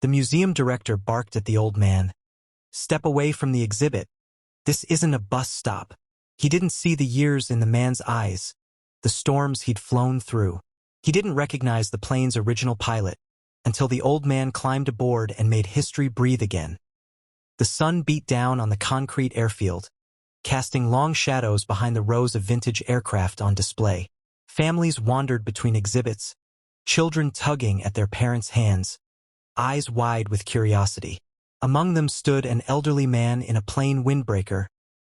The museum director barked at the old man. "Step away from the exhibit. This isn't a bus stop." He didn't see the years in the man's eyes, the storms he'd flown through. He didn't recognize the plane's original pilot until the old man climbed aboard and made history breathe again. The sun beat down on the concrete airfield, casting long shadows behind the rows of vintage aircraft on display. Families wandered between exhibits, children tugging at their parents' hands, eyes wide with curiosity. Among them stood an elderly man in a plain windbreaker,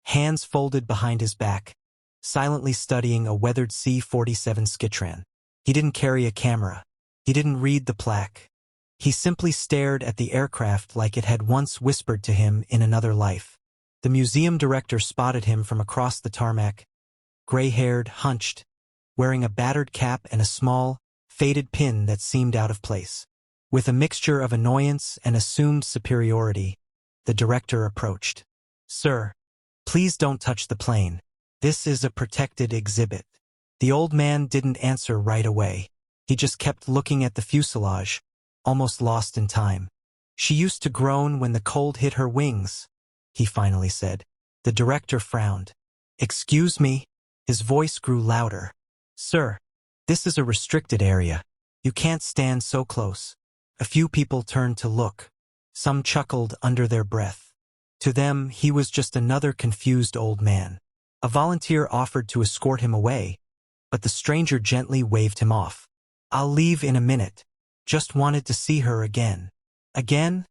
hands folded behind his back, silently studying a weathered C-47 Skytrain. He didn't carry a camera. He didn't read the plaque. He simply stared at the aircraft like it had once whispered to him in another life. The museum director spotted him from across the tarmac, gray-haired, hunched, wearing a battered cap and a small, faded pin that seemed out of place. With a mixture of annoyance and assumed superiority, the director approached. "Sir, please don't touch the plane. This is a protected exhibit." The old man didn't answer right away. He just kept looking at the fuselage, almost lost in time. "She used to groan when the cold hit her wings," he finally said. The director frowned. "Excuse me?" His voice grew louder. "Sir, this is a restricted area. You can't stand so close." A few people turned to look. Some chuckled under their breath. To them, he was just another confused old man. A volunteer offered to escort him away, but the stranger gently waved him off. "I'll leave in a minute. Just wanted to see her again." "Again?"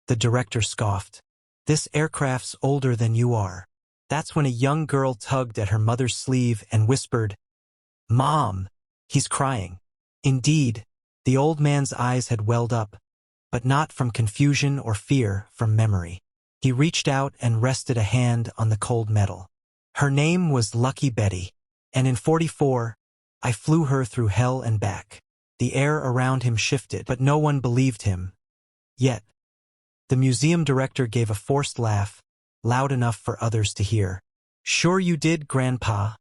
The director scoffed. "This aircraft's older than you are." That's when a young girl tugged at her mother's sleeve and whispered, "Mom, he's crying." Indeed, the old man's eyes had welled up, but not from confusion or fear, from memory. He reached out and rested a hand on the cold metal. "Her name was Lucky Betty, and in '44, I flew her through hell and back." The air around him shifted, but no one believed him. Yet, the museum director gave a forced laugh, loud enough for others to hear. "Sure you did, Grandpa,"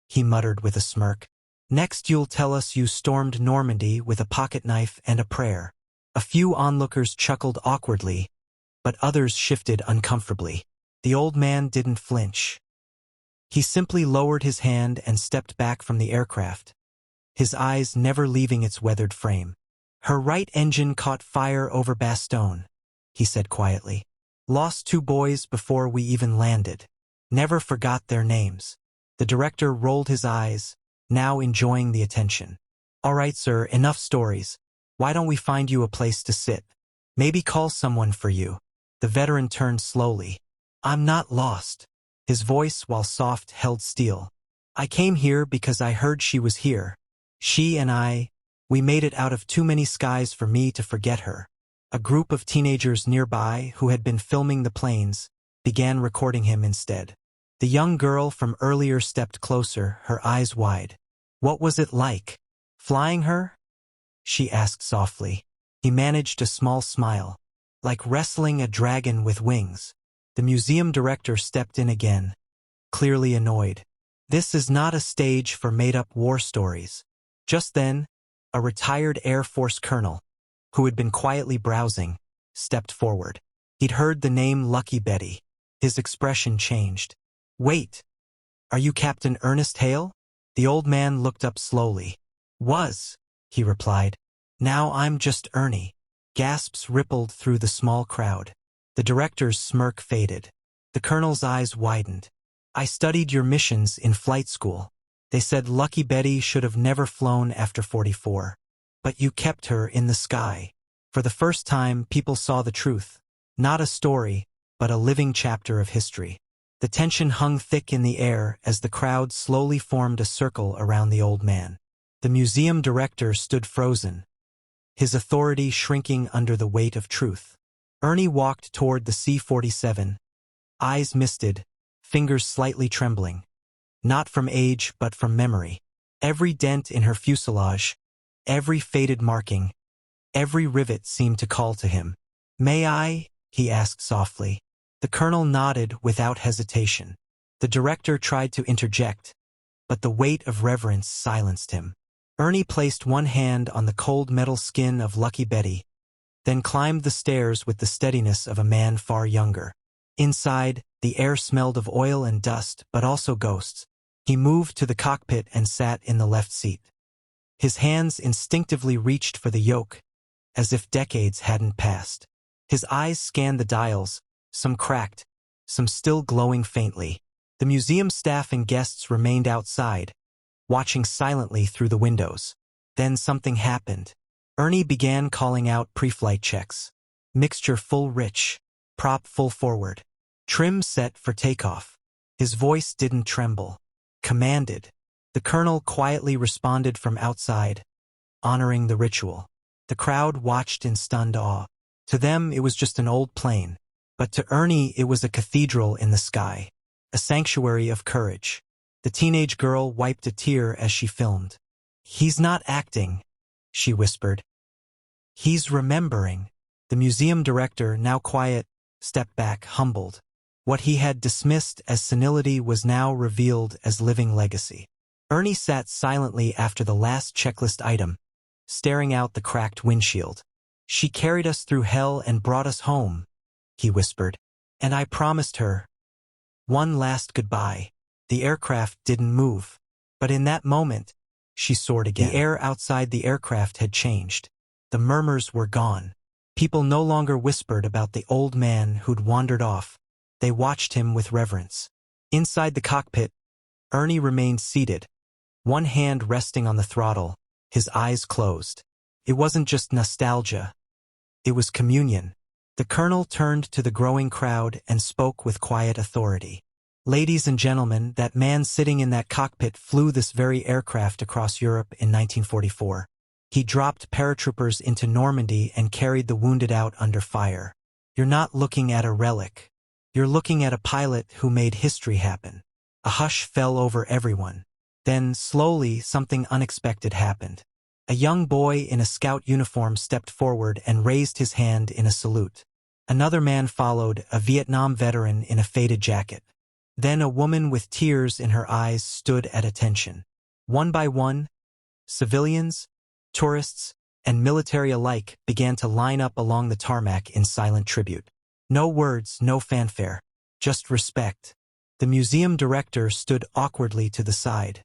he muttered with a smirk. "Next you'll tell us you stormed Normandy with a pocket knife and a prayer." A few onlookers chuckled awkwardly, but others shifted uncomfortably. The old man didn't flinch. He simply lowered his hand and stepped back from the aircraft, his eyes never leaving its weathered frame. "Her right engine caught fire over Bastogne," he said quietly. "Lost 2 boys before we even landed. Never forgot their names." The director rolled his eyes, now enjoying the attention. "All right, sir, enough stories. Why don't we find you a place to sit? Maybe call someone for you." The veteran turned slowly. "I'm not lost." His voice, while soft, held steel. "I came here because I heard she was here. She and we made it out of too many skies for me to forget her." A group of teenagers nearby, who had been filming the planes, began recording him instead. The young girl from earlier stepped closer, her eyes wide. "What was it like, flying her?" she asked softly. He managed a small smile. "Like wrestling a dragon with wings." The museum director stepped in again, clearly annoyed. "This is not a stage for made-up war stories." Just then, a retired Air Force colonel, who had been quietly browsing, stepped forward. He'd heard the name Lucky Betty. His expression changed. "Wait, are you Captain Ernest Hale?" The old man looked up slowly. "Was," he replied. "Now I'm just Ernie." Gasps rippled through the small crowd. The director's smirk faded. The colonel's eyes widened. "I studied your missions in flight school. They said Lucky Betty should have never flown after '44. But you kept her in the sky." For the first time, people saw the truth. Not a story, but a living chapter of history. The tension hung thick in the air as the crowd slowly formed a circle around the old man. The museum director stood frozen, his authority shrinking under the weight of truth. Ernie walked toward the C-47, eyes misted, fingers slightly trembling. Not from age, but from memory. Every dent in her fuselage, every faded marking, every rivet seemed to call to him. "May I?" he asked softly. The colonel nodded without hesitation. The director tried to interject, but the weight of reverence silenced him. Ernie placed one hand on the cold metal skin of Lucky Betty, then climbed the stairs with the steadiness of a man far younger. Inside, the air smelled of oil and dust, but also ghosts. He moved to the cockpit and sat in the left seat. His hands instinctively reached for the yoke, as if decades hadn't passed. His eyes scanned the dials, some cracked, some still glowing faintly. The museum staff and guests remained outside, watching silently through the windows. Then something happened. Ernie began calling out pre-flight checks. Mixture full rich, prop full forward, trim set for takeoff. His voice didn't tremble. Commanded. The colonel quietly responded from outside, honoring the ritual. The crowd watched in stunned awe. To them it was just an old plane, but to Ernie it was a cathedral in the sky, a sanctuary of courage. The teenage girl wiped a tear as she filmed. "He's not acting," she whispered. "He's remembering." The museum director, now quiet, stepped back, humbled. What he had dismissed as senility was now revealed as living legacy. Ernie sat silently after the last checklist item, staring out the cracked windshield. "She carried us through hell and brought us home," he whispered. "And I promised her one last goodbye." The aircraft didn't move, but in that moment, she soared again. The air outside the aircraft had changed. The murmurs were gone. People no longer whispered about the old man who'd wandered off. They watched him with reverence. Inside the cockpit, Ernie remained seated, one hand resting on the throttle, his eyes closed. It wasn't just nostalgia. It was communion. The colonel turned to the growing crowd and spoke with quiet authority. "Ladies and gentlemen, that man sitting in that cockpit flew this very aircraft across Europe in 1944. He dropped paratroopers into Normandy and carried the wounded out under fire. You're not looking at a relic. You're looking at a pilot who made history happen." A hush fell over everyone. Then, slowly, something unexpected happened. A young boy in a scout uniform stepped forward and raised his hand in a salute. Another man followed, a Vietnam veteran in a faded jacket. Then a woman with tears in her eyes stood at attention. One by one, civilians, tourists, and military alike began to line up along the tarmac in silent tribute. No words, no fanfare, just respect. The museum director stood awkwardly to the side,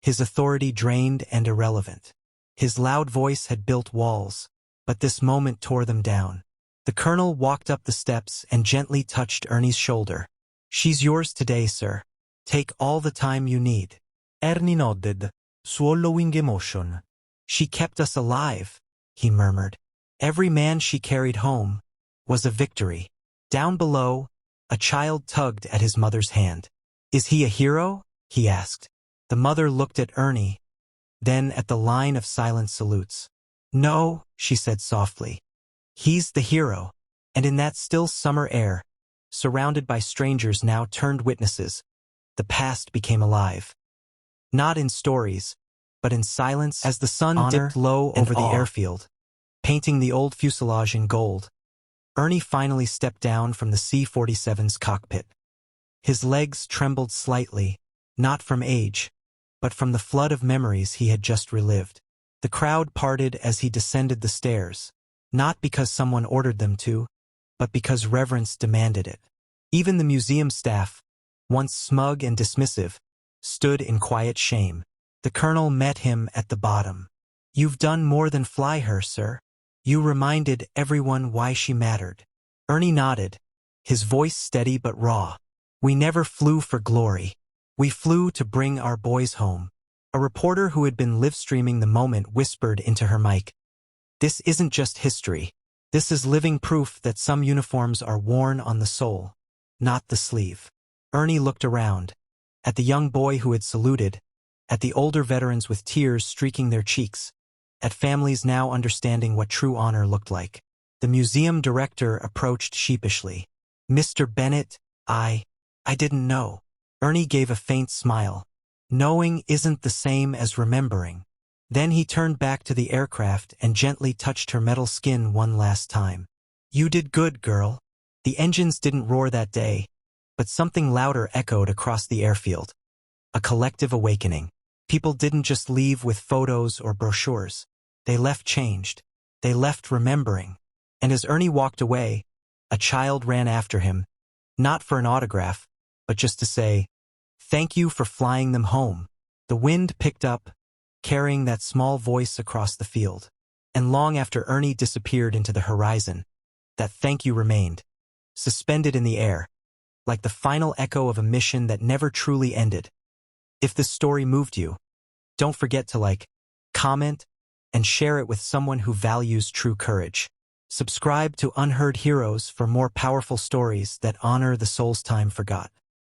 his authority drained and irrelevant. His loud voice had built walls, but this moment tore them down. The colonel walked up the steps and gently touched Ernie's shoulder. "She's yours today, sir. Take all the time you need." Ernie nodded, swallowing emotion. "She kept us alive," he murmured. "Every man she carried home was a victory." Down below, a child tugged at his mother's hand. "Is he a hero?" he asked. The mother looked at Ernie, then at the line of silent salutes. "No," she said softly. "He's the hero." And in that still summer air, surrounded by strangers now turned witnesses, the past became alive. Not in stories, but in silence as the sun dipped low over the airfield, painting the old fuselage in gold. Ernie finally stepped down from the C-47's cockpit. His legs trembled slightly, not from age, but from the flood of memories he had just relived. The crowd parted as he descended the stairs, not because someone ordered them to, but because reverence demanded it. Even the museum staff, once smug and dismissive, stood in quiet shame. The colonel met him at the bottom. "You've done more than fly her, sir. You reminded everyone why she mattered." Ernie nodded, his voice steady but raw. "We never flew for glory. We flew to bring our boys home." A reporter who had been live-streaming the moment whispered into her mic, "This isn't just history. This is living proof that some uniforms are worn on the soul, not the sleeve." Ernie looked around, at the young boy who had saluted, at the older veterans with tears streaking their cheeks, at families now understanding what true honor looked like. The museum director approached sheepishly. "Mr. Bennett, I didn't know." Ernie gave a faint smile. "Knowing isn't the same as remembering." Then he turned back to the aircraft and gently touched her metal skin one last time. "You did good, girl." The engines didn't roar that day, but something louder echoed across the airfield. A collective awakening. People didn't just leave with photos or brochures. They left changed. They left remembering. And as Ernie walked away, a child ran after him, not for an autograph, but just to say, "Thank you for flying them home." The wind picked up, carrying that small voice across the field. And long after Ernie disappeared into the horizon, that thank you remained, suspended in the air, like the final echo of a mission that never truly ended. If this story moved you, don't forget to like, comment, and share it with someone who values true courage. Subscribe to Unheard Heroes for more powerful stories that honor the soul's time forgot.